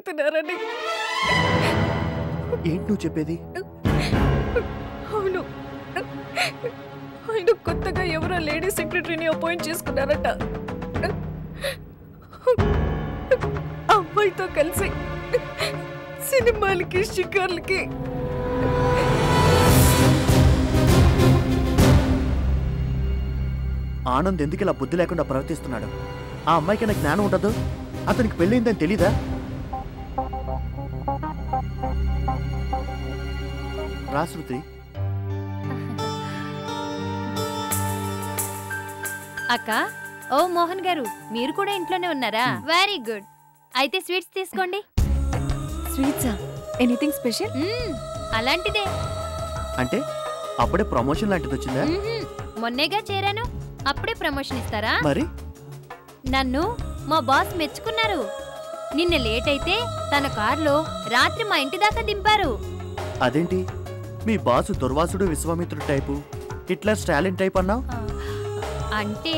చేస్తున్నారని. ఏంటి నువ్వు చెప్పేది? అవును, ఆయన కొత్తగా ఎవరో లేడీ సెక్రటరీని అపాయింట్ చేసుకున్నారట. అమ్మాయితో కలిసి సినిమాలకి షికార్లకి. ఆనంద్ ఎందుకు ఇలా బుద్ధి లేకుండా ప్రవర్తిస్తున్నాడు? ఆ అమ్మాయికి నాకు జ్ఞానం ఉండదు? అతనికి పెళ్ళయిందని తెలీదా? రా శృతి. అక్క, ఓ మోహన్ గారు, మీరు కూడా ఇంట్లోనే ఉన్నారా? Very good. అయితే స్వీట్స్ తీసుకోండి. స్వీట్సా? Anything special? అలాంటిదే. అంటే అప్పుడే ప్రమోషన్ లాంటిది వచ్చిందా? మొన్నేగా చేరాను, అప్పుడే ప్రమోషన్ ఇస్తారా? మరి నన్ను మా బాస్ మెచ్చుకున్నారు. నిన్న లేట్ అయితే తన కారులో రాత్రి మా ఇంటి దాకా దింపారు. అదేంటి, మీ బాసు దుర్వాసుడు విశ్వామిత్రుడు టైపు, హిట్లర్ స్టాలిన్ టైప్ అన్నావు? అంటే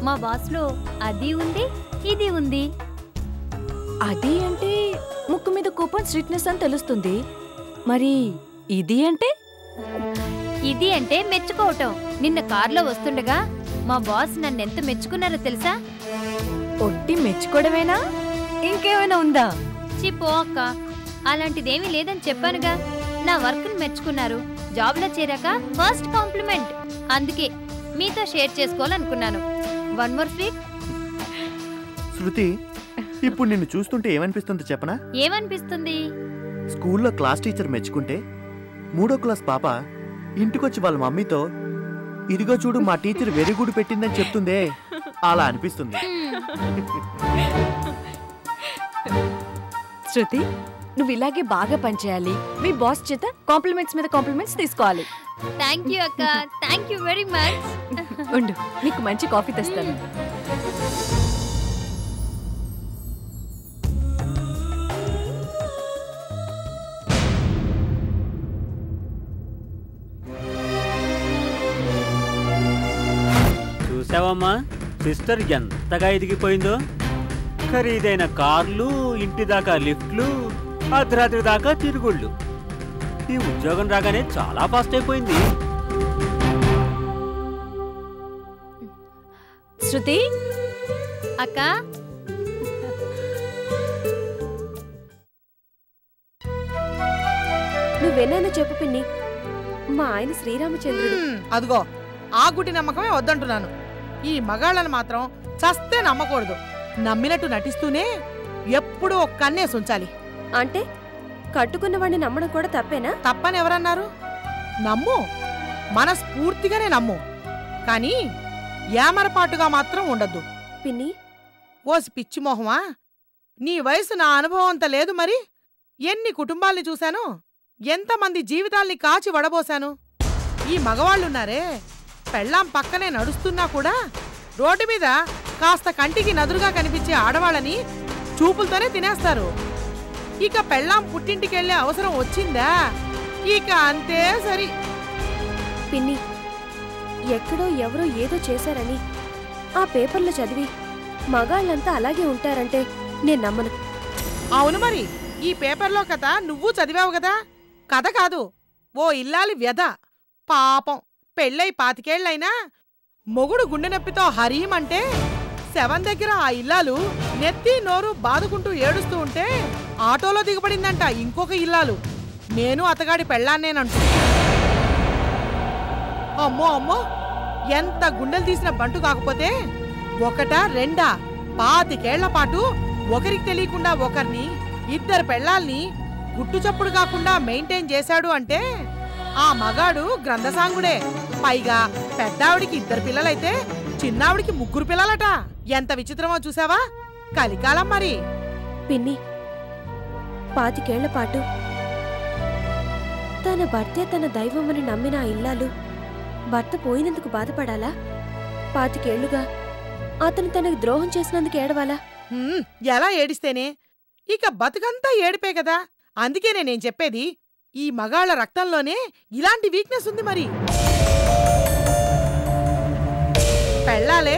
మా బాస్ లో అది ఉంది, ఇది ఉంది. అది అంటే ముక్కు మీద కోపం, స్ట్రిక్ట్నెస్ అని తెలుస్తుంది. మరి ఇది అంటే? ఇది అంటే మెచ్చుకోవటం. నిన్న కారులో వస్తుండగా మా బాస్ నన్నెంత మెచ్చుకున్నారో తెలుసా? ఒట్టి మెచ్చుకోవడమేనా, ఇంకేమైనా ఉందా? చిపో అక్క, అలాంటిదేమీ లేదని చెప్పానుగా. నా వర్క్ ని మెచ్చుకున్నారు. జాబ్ లో చేరాక ఫస్ట్ కాంప్లిమెంట్. అందుకే మీతో షేర్ చేసుకోవాలనుకున్నాను. One more sweet. శృతి, ఇప్పుడు నిన్ను చూస్తుంటే ఏమనిపిస్తుంది చెప్పనా? ఏమనిపిస్తుంది? స్కూల్లో క్లాస్ టీచర్ మెచ్చుకుంటే 3వ క్లాస్ పాప ఇంటికొచ్చి వాళ్ళ మమ్మీతో ఇదిగో చూడు మా టీచర్ వెరీ గుడ్ పెట్టిందని చెప్తుందే, అలా అనిపిస్తుంది. శృతి, నువ్వు ఇలాగే బాగా పనిచేయాలి. మీ బాస్ చేత కాంప్లిమెంట్స్ మీద కాంప్లిమెంట్స్ తీసుకోవాలి. థ్యాంక్ యూ అక్క, థ్యాంక్ యూ వెరీ మచ్. ఉండు, నీకు మంచి కాఫీ తెస్తాను. చూసావమ్మా సిస్టర్ ఎంతగా ఎదిగిపోయిందో. ఖరీదైన కార్లు, ఇంటి దాకా లిఫ్ట్లు, అర్ధరాత్రి దాకా తిరుగుళ్ళు. ఈ ఉద్యోగం రాగానే చాలా ఫాస్ట్ అయిపోయింది. శృతి అక్క, నువ్వేనైనా చెప్పు పిన్ని, మా ఆయన శ్రీరామచంద్రుడు. అదిగో ఆ గుడి నమ్మకమే వద్దంటున్నాను. ఈ మగాళ్ళని మాత్రం చస్తే నమ్మకూడదు. నమ్మినట్టు నటిస్తూనే ఎప్పుడూ ఒక కన్నేసి ఉంచాలి. అంటే కట్టుకున్నవాడిని నమ్మడం కూడా తప్పేనా? తప్పని ఎవరన్నారు? నమ్ము, మనస్ఫూర్తిగానే నమ్ము, కానీ ఏమరపాటుగా మాత్రం ఉండద్దు. పిన్ని, ఓసి పిచ్చి మొహమా, నీ వయసు నా అనుభవం అంత లేదు. మరి ఎన్ని కుటుంబాల్ని చూశాను, ఎంతమంది జీవితాల్ని కాచి వడబోశాను. ఈ మగవాళ్ళున్నారే, పెళ్ళాం పక్కనే నడుస్తున్నా కూడా రోడ్డు మీద కాస్త కంటికి నదురుగా కనిపించే ఆడవాళ్ళని చూపులతోనే తినేస్తారు. ఇక పెళ్ళాం పుట్టింటికెళ్లే అవసరం వచ్చిందా, ఇక అంతే సరి. పిన్ని, ఎక్కడో ఎవరో ఏదో చేశారని ఆ పేపర్లో చదివి మగాళ్ళంతా అలాగే ఉంటారంటే నేను నమ్మను. అవును, మరి ఈ పేపర్లో కథ నువ్వు చదివావు కదా. కథ కాదు, ఓ ఇల్లాలి వ్యధ. పాపం పెళ్ళై 25 ఏళ్లైనా మొగుడు గుండె నొప్పితో హరీమంటే శవం దగ్గర ఆ ఇల్లాలు నెత్తి నోరు బాదుకుంటూ ఏడుస్తూ ఉంటే ఆటోలో దిగబడిందంట ఇంకొక ఇల్లాలు. నేను అతగాడి పెళ్ళాన్నేనంటూ. అమ్మో అమ్మో, ఎంత గుండెలు తీసిన బంటు కాకపోతే ఒకటా రెండా 25 ఏళ్ల పాటు ఒకరికి తెలియకుండా ఒకరిని, 2 పెళ్ళాల్ని గుట్టు చప్పుడు కాకుండా మెయింటైన్ చేశాడు అంటే ఆ మగాడు గ్రంథసాంగుడే. పైగా పెద్దావిడికి 2 పిల్లలైతే చిన్నావిడికి 3 పిల్లలట. ఎంత విచిత్రమో చూసావా? కలికాలం మరి. పిన్ని, 25 ఏళ్ల పాటు తన భర్తే తన దైవమని నమ్మిన ఆ ఇల్లాలు భర్త పోయినందుకు బాధపడాలా? 25 ఏళ్లుగా అతను తనకు ద్రోహం చేసినందుకు ఏడవాలా? ఎలా ఏడిస్తేనే, ఇక బతుకంతా ఏడిపే కదా. అందుకే నేనేం చెప్పేది, ఈ మగాళ్ల రక్తంలోనే ఇలాంటి వీక్నెస్ ఉంది. మరి పెళ్ళాలే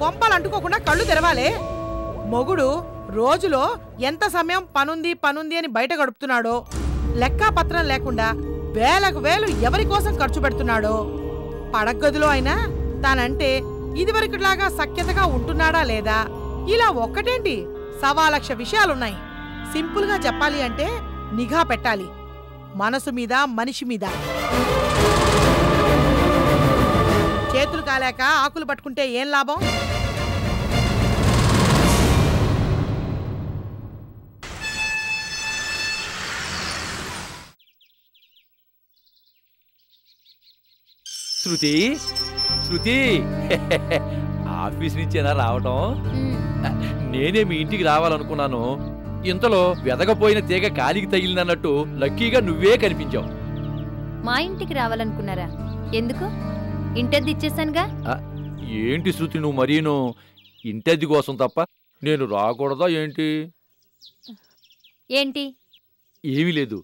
కొంపలు అంటుకోకుండా కళ్ళు తెరవాలే. మొగుడు రోజులో ఎంత సమయం పనుంది పనుంది అని బయట గడుపుతున్నాడో, లెక్కాపత్రం లేకుండా వేలకు వేలు ఎవరి కోసం ఖర్చు పెడుతున్నాడో, పడగదిలో అయినా తానంటే ఇదివరకులాగా సఖ్యతగా ఉంటున్నాడా లేదా, ఇలా ఒక్కటేంటి 1.25 లక్ష విషయాలున్నాయి. సింపుల్గా చెప్పాలి అంటే నిఘా పెట్టాలి, మనసు మీద మనిషి మీద. చేతులు కాలేక ఆకులు పట్టుకుంటే ఏం లాభం? శృతి, శృతి, ఆఫీస్ నుంచేనా రావటం? నేనే మీ ఇంటికి రావాలనుకున్నాను. ఇంతలో వెదగపోయిన తీగ కాలికి తగిలినన్నట్టు లక్కీగా నువ్వే కనిపించావు. మా ఇంటికి రావాలనుకున్నారా? ఎందుకు? ఇంటద్ది ఇచ్చేసానుగా. ఏంటి శృతి నువ్వు మరీను? ఇంటద్ది కోసం తప్ప నేను రాకూడదా ఏంటి? ఏంటి? ఏమీ లేదు,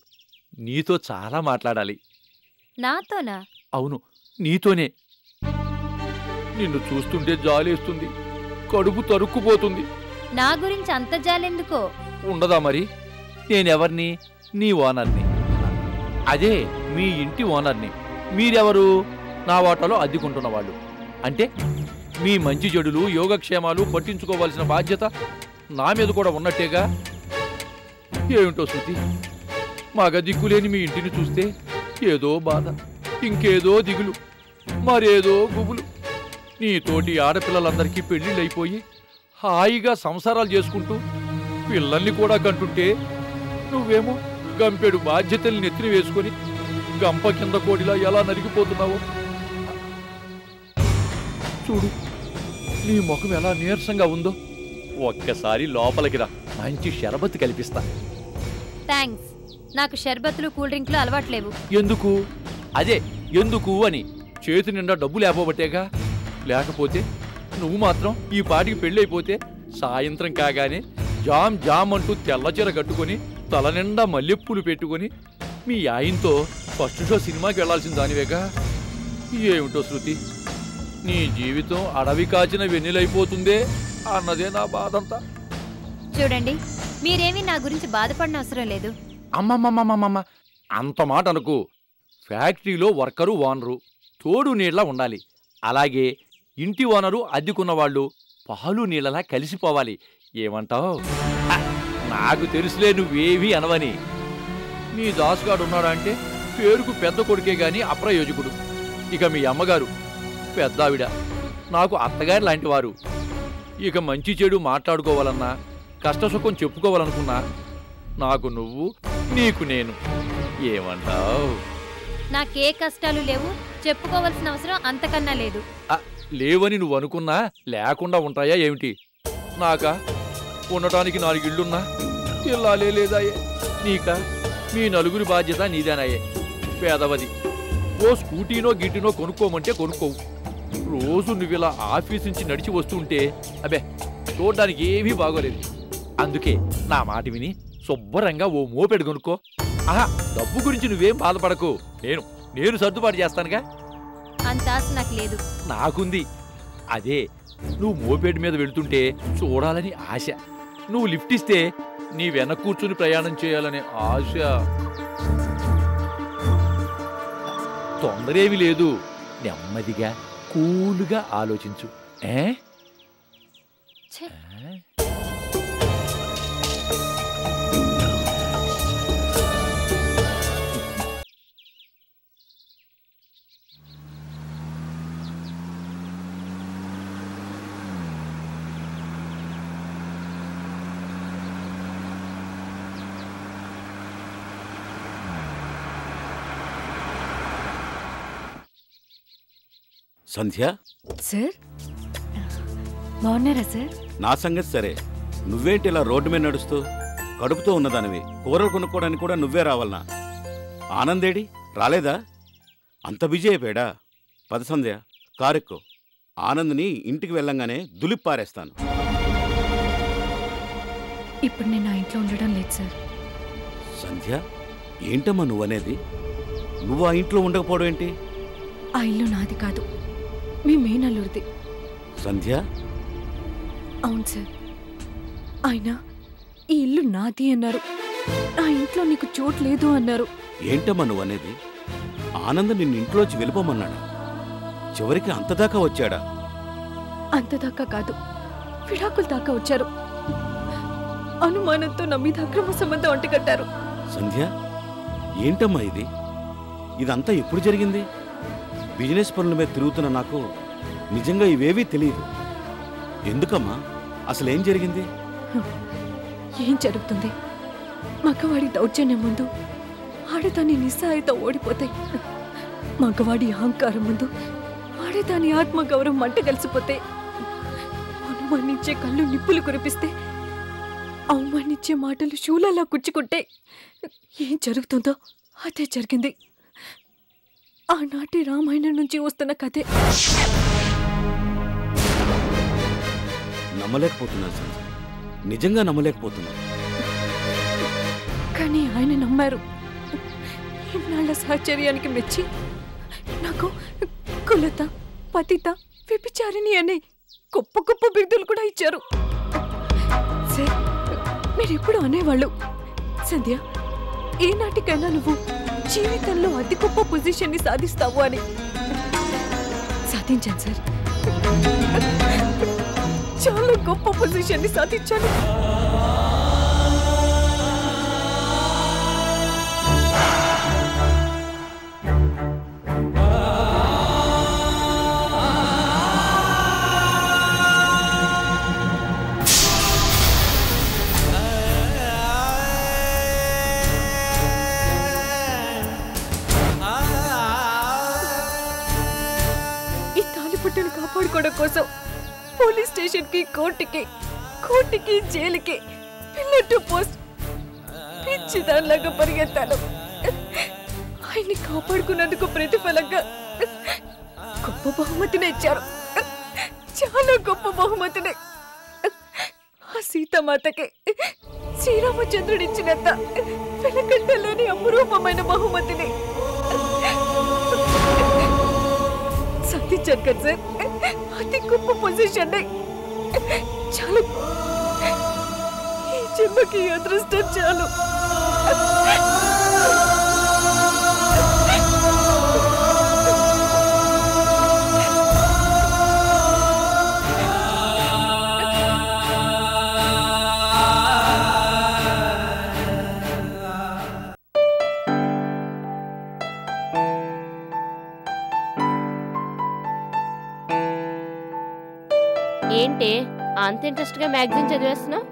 నీతో చాలా మాట్లాడాలి. నాతోనా? అవును, నీతోనే. నిన్ను చూస్తుంటే జాలేస్తుంది, కడుపు తరుక్కుపోతుంది. నా గురించి అంత జాలెందుకో? ఉండదా మరి? నేనెవర్ని? నీ ఓనర్ని. అదే మీ ఇంటి ఓనర్ని. మీరెవరు? నా వాటాలో అద్దెకుంటున్న వాళ్ళు. అంటే మీ మంచి చెడులు యోగక్షేమాలు పట్టించుకోవాల్సిన బాధ్యత నా మీద కూడా ఉన్నట్టేగా. ఏమిటో శృతి, మగ దిక్కులేని మీ ఇంటిని చూస్తే ఏదో బాధ, ఇంకేదో దిగులు, మరేదో గుబులు. నీతోటి ఆడపిల్లలందరికీ పెళ్లిళ్ళైపోయి హాయిగా సంసారాలు చేసుకుంటూ పిల్లల్ని కూడా కంటుంటే నువ్వేమో గంపెడు బాధ్యతల్ని నెత్తిని వేసుకొని గంప కింద కోడిలా ఎలా నలిగిపోతున్నావో చూడు. నీ ముఖం ఎలా నీరసంగా ఉందో. ఒక్కసారి లోపలికి రా, మంచి షరబత్ కల్పిస్తా. థ్యాంక్స్. నాకు షర్బత్లు కూల్ డ్రింక్లు అలవాట్లేవు. ఎందుకు? అదే ఎందుకు అని. చేతి నిండా డబ్బు లేకపోబట్టేగా. లేకపోతే నువ్వు మాత్రం ఈ పాటికి పెళ్ళైపోతే సాయంత్రం కాగానే జామ్ జామ్ అంటూ తెల్లచీర కట్టుకొని తల నిండా మల్లెపూలు పెట్టుకొని మీ ఆయనతో ఫస్ట్ షో సినిమాకి వెళ్లాల్సిన దానివేగా. ఏమిటో శృతి, నీ జీవితం అడవి కాచిన వెన్నెలైపోతుందే అన్నదే నా బాధంతా. చూడండి, మీరేమీ నా గురించి బాధపడిన అవసరం లేదు. అమ్మమ్మమ్మమ్మమ్మ, అంత మాట అనుకో. ఫ్యాక్టరీలో వర్కరు ఓనరు తోడు నీళ్లా ఉండాలి. అలాగే ఇంటి ఓనరు అద్దెకున్నవాళ్ళు పాలు నీళ్ళలా కలిసిపోవాలి. ఏమంటావు? నాకు తెలుసులే నువ్వేవీ అనవని. మీ దాసుగాడు ఉన్నాడంటే పేరుకు పెద్ద కొడుకే గాని అప్రయోజకుడు. ఇక మీ అమ్మగారు పెద్దావిడ, నాకు అత్తగారి లాంటి వారు. ఇక మంచి చెడు మాట్లాడుకోవాలన్నా, కష్టసుఖం చెప్పుకోవాలనుకున్నా నాకు నువ్వు, నీకు నేను. ఏమంటావు? నాకే కష్టాలు లేవు, చెప్పుకోవాల్సిన అవసరం అంతకన్నా లేదు. లేవని నువ్వు అనుకున్నా లేకుండా ఉంటాయా ఏమిటి? నాకా ఉండటానికి 4 ఇళ్లున్నా ఇల్లాలే లేదాయే. నీకా మీ నలుగురి బాధ్యత నీదేనాయే. పేదవది. ఓ స్కూటీనో గిట్టినో కొనుక్కోమంటే కొనుక్కోవు. రోజు నువ్వు ఇలా ఆఫీస్ నుంచి నడిచి వస్తుంటే అబ్బే చూడ్డానికి ఏమీ బాగోలేదు. అందుకే నా మాట విని శుభ్రంగా ఓ మోపెడు కొనుక్కో. ఆహా, డబ్బు గురించి నువ్వేం బాధపడకు. నేను సర్దుబాటు చేస్తానుగా. అంత ఆశ నాకు లేదు. నాకుంది. అదే నువ్వు మోపేడు మీద వెళుతుంటే చూడాలని ఆశ. నువ్వు లిఫ్ట్ ఇస్తే నీ వెనక కూర్చుని ప్రయాణం చేయాలనే ఆశ. తొందరేమీ లేదు, నెమ్మదిగా కూలుగా ఆలోచించు. సంధ్య, సార్ బాగున్నారా సార్? నా సంగతి సరే, నువ్వేంటి ఇలా రోడ్డు మీద నడుస్తూ? కడుపుతో ఉన్నదానివి, కూరలు కొనుక్కోవడానికి కూడా నువ్వే రావాలనా? ఆనందేడి రాలేదా? అంత బిజీ అయిపోయాడా? పద సంధ్య, కారెక్కు. ఆనంద్ని ఇంటికి వెళ్ళంగానే దులిపారేస్తాను. ఇప్పుడు నేను ఆ ఇంట్లో ఉండడం లేదు సార్. సంధ్య, ఏంటమ్మా నువ్వనేది? నువ్వు ఆ ఇంట్లో ఉండకపోవడం ఏంటి? ఆ ఇల్లు నాది కాదు, మీ మేనల్లుడిది. సంధ్య, అవును సార్. ఆయన ఈ ఇల్లు నాది అన్నారు. నా ఇంట్లో నీకు చోటు లేదు అన్నారు. ఏంటమ్మా నువ్వు అనేది? ఆనంద్ నిన్ను ఇంట్లోంచి వెళ్ళిపోమన్నాడా? చివరికి అంతదాకా వచ్చాడా? అంతదాకా కాదు, విడాకుల దాకా వచ్చారు. అనుమానంతో నా మీద అక్రమ సంబంధం అంటగట్టారు. సంధ్య, ఏంటమ్మా ఇది? ఇదంతా ఎప్పుడు జరిగింది? బిజినెస్ పనుల మీద తిరుగుతున్న నాకు నిజంగా ఇవేవీ తెలియదు. ఎందుకమ్మా? అసలేం జరిగింది? ఏం జరుగుతుంది? మగవాడి దౌర్జన్యం ముందు ఆడదాని నిస్సహాయత ఓడిపోతాయి. మగవాడి అహంకారం ముందు ఆడదాని ఆత్మగౌరవం మంట కలిసిపోతే, అనుమానించే కళ్ళు నిప్పులు కురిపిస్తే, అవమానించే మాటలు శూలలా కుచ్చుకుంటే ఏం జరుగుతుందో అదే జరిగింది. ఆనాటి రామాయణం నుంచి వస్తున్న కథే. నమ్మలేకపోతున్నాను సంధ్య, నిజంగా నమ్మలేకపోతున్నాను. కానీ ఆయన నమ్మారు. ఇన్నాళ్ల సహచర్యానికి మెచ్చి నాకు కులత, పతిత, వ్యభిచారిణి అనే గొప్ప గొప్ప బిరుదులు కూడా ఇచ్చారు. సార్, మీరెప్పుడు అనేవాళ్ళు, సంధ్య, ఏనాటికైనా నువ్వు జీవితంలో అతి గొప్ప పొజిషన్ని సాధిస్తావు అని. సాధించాను సార్, చాలా గొప్ప పొజిషన్ని సాధించాను. కాపాడుకోవడం కోసం పోలీస్ స్టేషన్ కి, కోర్టుకి, జైలుకి, పిల్లర్ టు పోస్ట్ పిచ్చిదానిలాగా పరిగెత్తాను. ఆయన్ని కాపాడుకున్నందుకు ప్రతిఫలంగా గొప్ప బహుమతిని ఇచ్చారు. చాలా గొప్ప బహుమతిని. ఆ సీతామాతకి శ్రీరామచంద్రుడు ఇచ్చినంత వెలకట్టలేని అపురూపమైన బహుమతిని సాధించాను కదా సార్. అతి గొప్ప పొజిషన్. చాలు, ఈ జన్మకి అదృష్టం చాలు. ఏంటి అంత ఇంట్రెస్ట్ గా మ్యాగజైన్ చదివేస్తున్నావు?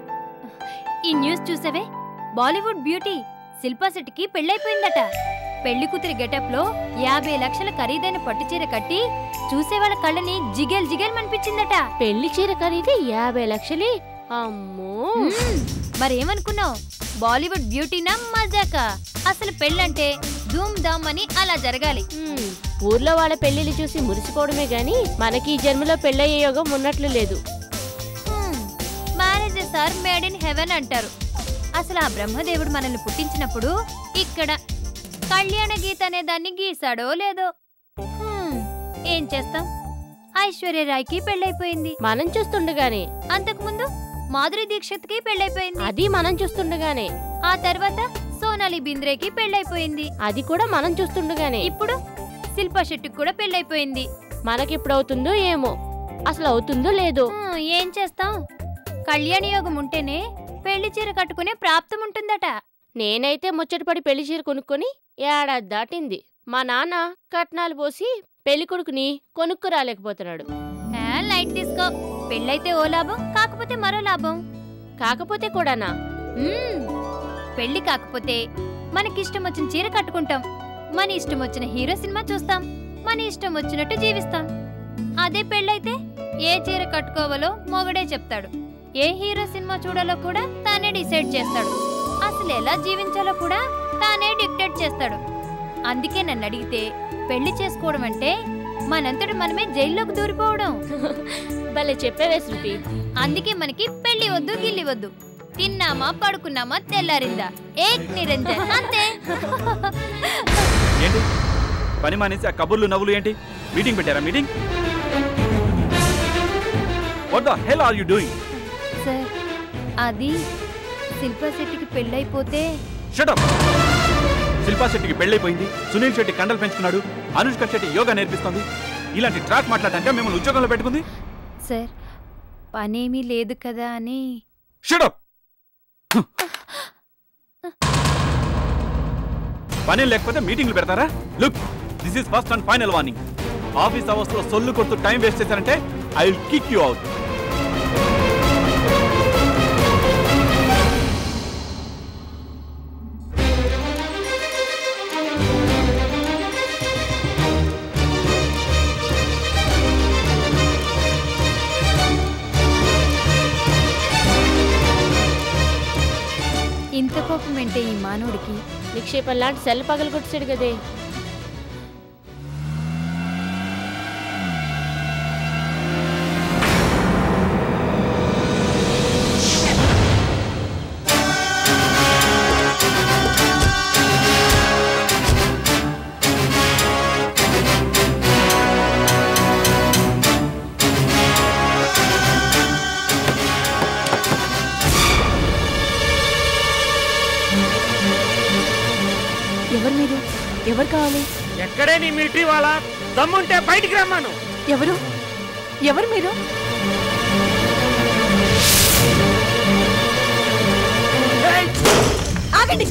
ఈ న్యూస్ చూసావే? బాలీవుడ్ బ్యూటీ శిల్పా శెట్టికి పెళ్ళైపోయిందట. పెళ్లి కూతురి గెటప్ లో 50 లక్షల ఖరీదైన పట్టు చీర కట్టి చూసేవాళ్ళ కళ్ళని జిగేల్ జిగేల్ మనిపించిందట. పెళ్లి చీర ఖరీదు 50 లక్షలు? అమ్మో! మరేమనుకున్నావు? బాలీవుడ్ బ్యూటీనా మజాకా? అసలు పెళ్ళంటే ధూమ్ ధామ్ అని అలా జరగాలి. ఊర్లో వాళ్ళ పెళ్లిళ్ళు చూసి మురిసిపోవడమే గాని మనకి ఈ జన్మలో పెళ్ళయ్యే యోగం ఉన్నట్లు లేదు. Marriages are made in heaven అంటారు. అసలు ఆ బ్రహ్మదేవుడు మనల్ని పుట్టించినప్పుడు ఇక్కడ కళ్యాణ గీత అనే దాన్ని గీసాడో లేదో. ఏం చేస్తాం? ఐశ్వర్యరాయ్కి పెళ్ళైపోయింది మనం చూస్తుండగానే. అంతకుముందు మాధురి దీక్షిత్ కి పెళ్ళైపోయింది, అది మనం చూస్తుండగానే. ఆ తర్వాత సోనాలి బింద్రేకి పెళ్ళైపోయింది, అది కూడా మనం చూస్తుండగానే. ఇప్పుడు శిల్పా శెట్టికి కూడా పెళ్ళైపోయింది. మనకిప్పుడు అవుతుందో ఏమో, అసలు అవుతుందో లేదో. ఏం చేస్తాం? కళ్యాణ యోగం ఉంటేనే పెళ్లి చీర కట్టుకునే ప్రాప్తం ఉంటుందట. నేనైతే ముచ్చటపడి పెళ్లి చీర కొనుక్కొని ఏడాది దాటింది. మా నాన్న కట్నాలు పోసి పెళ్లి కొడుకుని కొనుక్కు రాలేకపోతున్నాడు. లైట్ తీసుకో. పెళ్ళైతే ఓ లాభం, కాకపోతే మరో లాభం. కాకపోతే కూడానా? పెళ్లి కాకపోతే మనకిష్టం వచ్చిన చీర కట్టుకుంటాం, మన ఇష్టం వచ్చిన హీరో సినిమా చూస్తాం, మన ఇష్టం వచ్చినట్టు జీవిస్తాం. అదే పెళ్ళైతే ఏ చీర కట్టుకోవాలో మొగడే చెప్తాడు, ఏ హీరో సినిమా చూడాలో కూడా తానే డిసైడ్ చేస్తాడు, అసలు ఎలా జీవించాలో కూడా తానే డిక్టేట్ చేస్తాడు. అందుకే నన్ను అడిగితే పెళ్లి చేసుకోవడం అంటే మనంతటి మనమే జైల్లోకి దూరిపోవడం. భలే చెప్పేవే శృతి. అందుకే మనకి పెళ్లి వద్దు, గిల్లి వద్దు. తిన్నామా, పడుకున్నామా, తెల్లారిందా, ఏక్ నిరంజన్, అంతే. ఏంటి పని మానేసి ఆ కబుర్లు నవ్వులు ఏంటి? మీటింగ్ పెట్టారా? Meeting? What the hell are you doing? Sir, అది శిల్పా శెట్టికి పెళ్ళైపోతే షటప్. శిల్పా శెట్టికి పెళ్ళైపోయింది, సునీల్ శెట్టి కండలు పెంచుకున్నాడు, అనుష్క శెట్టి యోగా నేర్పిస్తోంది. ఇలాంటి ట్రాక్ మాట్లాడటానికి మిమ్మల్ని ఉద్యోగంలో పెట్టుకుంది. సార్ పనేమీ లేదు కదా అని. షటప్. పని లేకపోతే మీటింగ్లు పెడతారా? Look, this is first and final warning. Office hours లో సొల్లు కొడుతూ టైం వేస్ట్ చేశారంటే I will kick you out. ఇంత కోపం ఏంటే ఈ మానవుడికి? నిక్షేపం లాంటి సెల్ పగలగొట్టాడు కదే. ఎవరు మీరు? ఎవరు కావాలి? ఎక్కడే నీ మిలిటరీ వాళ్ళ? దమ్ముంటే బయటికి రమ్మాను. ఎవరు? ఎవరు మీరు? ఆగండి!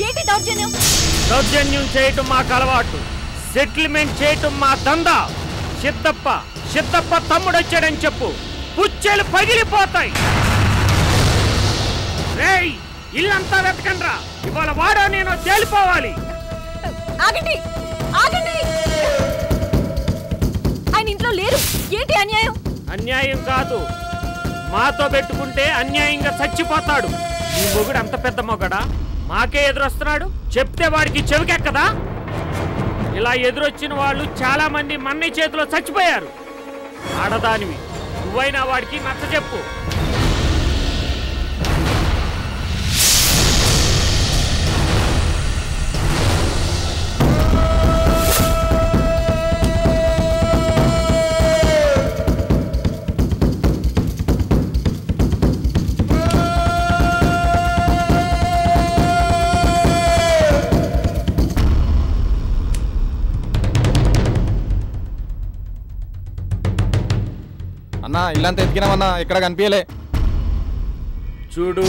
ఏంటి దౌర్జన్యం? దౌర్జన్యం చేయటం మాకు అలవాటు, సెటిల్మెంట్ చేయటం మా దందా. సిద్ధప్ప తమ్ముడు వచ్చాడని చెప్పు, పుచ్చెలు పగిలిపోతాయి. రేయ్, ఇల్లంతా వెతకండ్రా, ఇవాళ వాడో నేను తేలిపోవాలి. ఆగండి! ఆగండి! ఆయన ఇంట్లో లేరు. ఏంటి అన్యాయం? అన్యాయం కాదు, మాతో పెట్టుకుంటే అన్యాయంగా చచ్చిపోతాడు. ఈ మొగుడు అంత పెద్ద మొగడా? మాకే ఎదురొస్తున్నాడు, చెప్తే వాడికి చెవికెక్కదా? ఇలా ఎదురొచ్చిన వాళ్ళు చాలా మంది మన్నయ్య చేతిలో చచ్చిపోయారు. ఆడదానివి నువ్వైనా వాడికి నచ్చ చెప్పు. అన్నా ఇల్లంతా ఎతికినామన్నా, ఇక్కడ కనిపించలే. చూడు,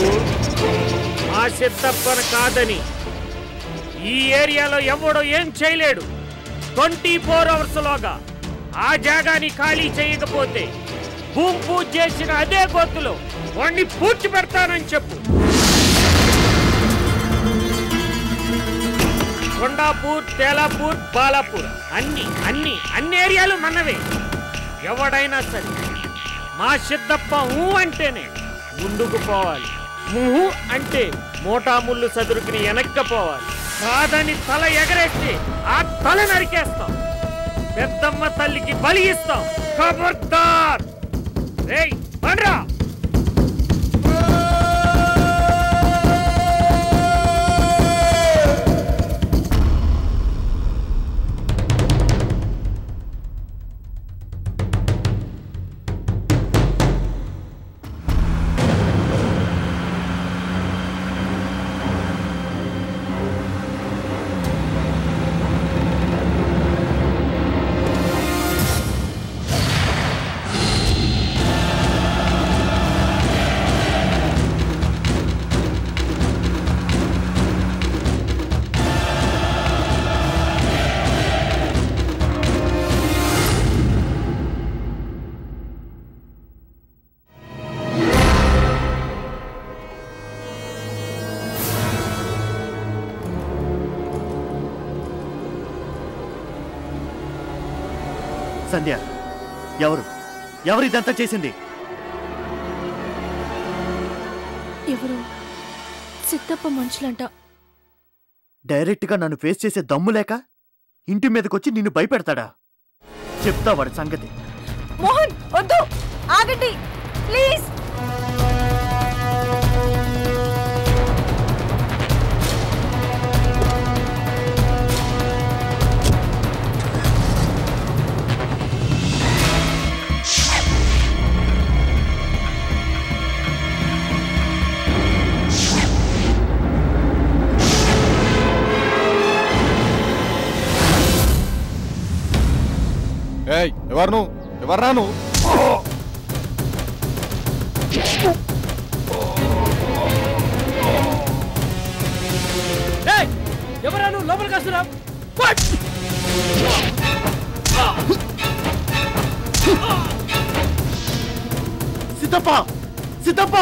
మా సిద్ధప్పన కాదని ఈ ఏరియాలో ఎవడో ఏం చేయలేడు. 24 అవర్స్ లోగా ఆ జాగాని ఖాళీ చేయకపోతే భూమి పూజ చేసిన అదే గొత్తులో వాడిని పూడ్చి పెడతానని చెప్పు. కొండాపూర్, తేలాపూర్, బాలాపూర్ అన్ని ఏరియాలు మనవే. ఎవడైనా సరే మా సిద్ధప్ప ఊ అంటేనే ముందుకు పోవాలి, ముహు అంటే మోటాముళ్ళు సదురుకుని వెనక్కపోవాలి. కాదని తల ఎగరేస్తే ఆ తల నరికేస్తాం, పెద్దమ్మ తల్లికి బలి ఇస్తాం. ఖబర్దార్! రేయ్ పండ్రా! సంధ్య, ఎవరు ఇదంతా చేసింది? ఎవరు? సిద్ధప్ప మనుషులంట. డైరెక్ట్గా నన్ను ఫేస్ చేసే దమ్ము లేక ఇంటి మీదకొచ్చి నిన్ను భయపెడతాడా? చెప్తా వాడి సంగతి. మోహన్ వద్దు, ఆగండి ప్లీజ్. రేయ్ ఎవరు నువ్వు? ఎవర్రా నువ్వు? ఎవరా నువ్వు లోపలికి వస్తున్నావు? సిద్ధప్ప సిద్ధప్ప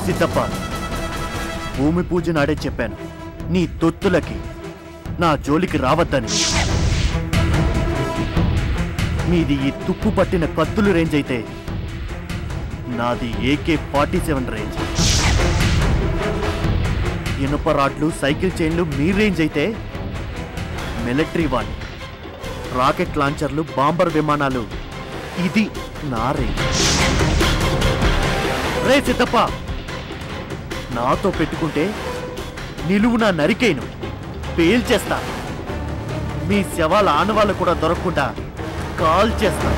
సిద్ధప్ప భూమి పూజ నాడే చెప్పాను నీ తొత్తులకి నా జోలికి రావద్దని. మీది ఈ తుప్పు పట్టిన కత్తులు రేంజ్ అయితే నాది AK-47 రేంజ్. ఇనుప రాడ్లు సైకిల్ చైన్లు మీ రేంజ్ అయితే మిలిటరీ వాళ్ళు రాకెట్ లాంచర్లు బాంబర్ విమానాలు ఇది నా రేంజ్. రే సిద్ధప్ప నాతో పెట్టుకుంటే నిలువునా నరికేను పేల్చేస్తా. మీ శవాల ఆనవాళ్ళు కూడా దొరకకుండా కాల్ చేస్తా.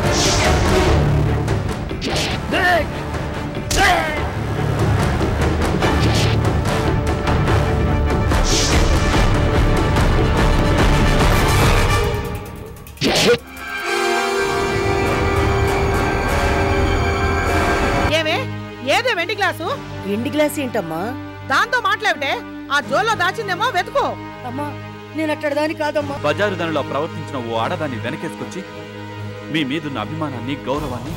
ఏమే ఏదే వెండి గ్లాసు? ఎండి గ్లాస్ ఏంటమ్మా? దాంతో మాట్లాడితే ఆ జోల్లో దాచిందేమో వెతుకో. అమ్మా నేను అట్టడి దాని కాదమ్మా. బజారు దానిలో ప్రవర్తించిన ఓ ఆడదాన్ని వెనకేసుకొచ్చి మీ మీదున్న అభిమానాన్ని గౌరవాన్ని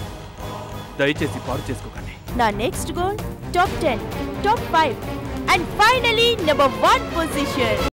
దయచేసి పాడు చేసుకోకండి. నా next goal top 10, top 5 and finally number 1 position.